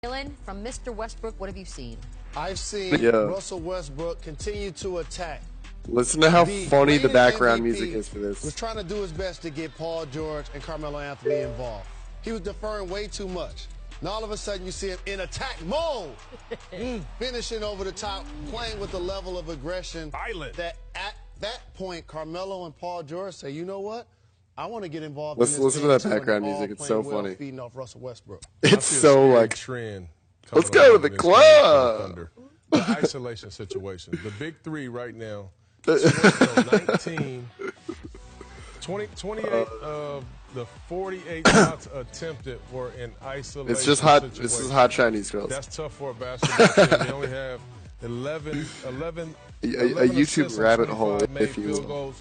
Jalen, from Mr. Westbrook, what have you seen? I've seen Russell Westbrook continue to attack. Listen to how funny the background music is for this. Was trying to do his best to get Paul George and Carmelo Anthony involved. He was deferring way too much. Now all of a sudden you see him in attack mode, finishing over the top, playing with a level of aggression that at that point Carmelo and Paul George say, you know what? I want to get involved. Listen to that background music. It's so funny. Feeding off Russell Westbrook. It's so like trend. Let's go with the club. The isolation situation. The big three right now. 28 of the 48 shots attempted were in isolation. It's just hot. Situation. This is hot Chinese girls. That's tough for a basketball team. They only have 11 a YouTube rabbit hole, if you will.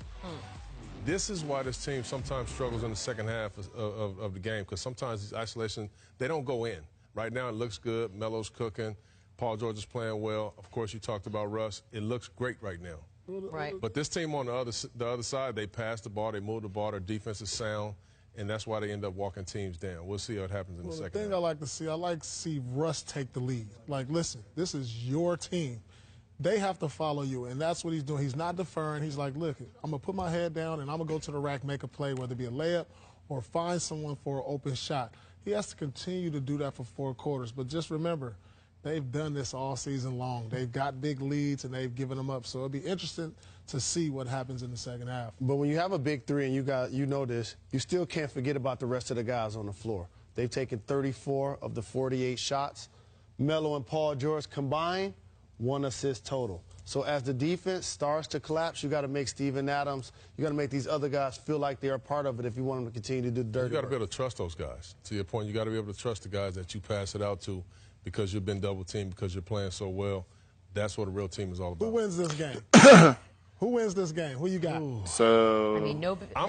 This is why this team sometimes struggles in the second half of the game, because sometimes these isolation, they don't go in. Right now it looks good. Melo's cooking. Paul George is playing well. Of course, you talked about Russ. It looks great right now. Right. But this team on the other side, they pass the ball, they move the ball, their defense is sound, and that's why they end up walking teams down. We'll see what happens in the second half. The thing I like to see Russ take the lead. Like, listen, this is your team. They have to follow you, and that's what he's doing. He's not deferring. He's like, look, I'm going to put my head down, and I'm going to go to the rack, make a play, whether it be a layup or find someone for an open shot. He has to continue to do that for 4 quarters. But just remember, they've done this all season long. They've got big leads, and they've given them up. So it'll be interesting to see what happens in the second half. But when you have a big three and you know this, you still can't forget about the rest of the guys on the floor. They've taken 34 of the 48 shots. Melo and Paul George combined, 1 assist total. So as the defense starts to collapse, you got to make Steven Adams, you got to make these other guys feel like they are part of it if you want them to continue to do the dirty work. You got to be able to trust those guys. To your point, you got to be able to trust the guys that you pass it out to because you've been double-teamed, because you're playing so well. That's what a real team is all about. Who wins this game? Who wins this game? Who you got? Ooh. So I mean, I'm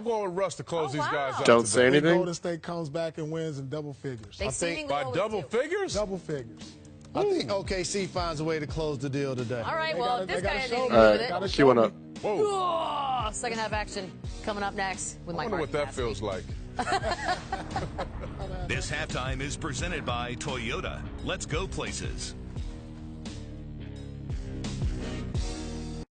going with Russ to close these guys out. Don't say anything. Golden State comes back and wins in double figures. They I think by double figures? Double figures. I think OKC finds a way to close the deal today. All right, well, this guy didn't All with it. right, cue one up. Whoa. Second half action coming up next with Mike. I wonder what that feels like. This halftime is presented by Toyota. Let's go places.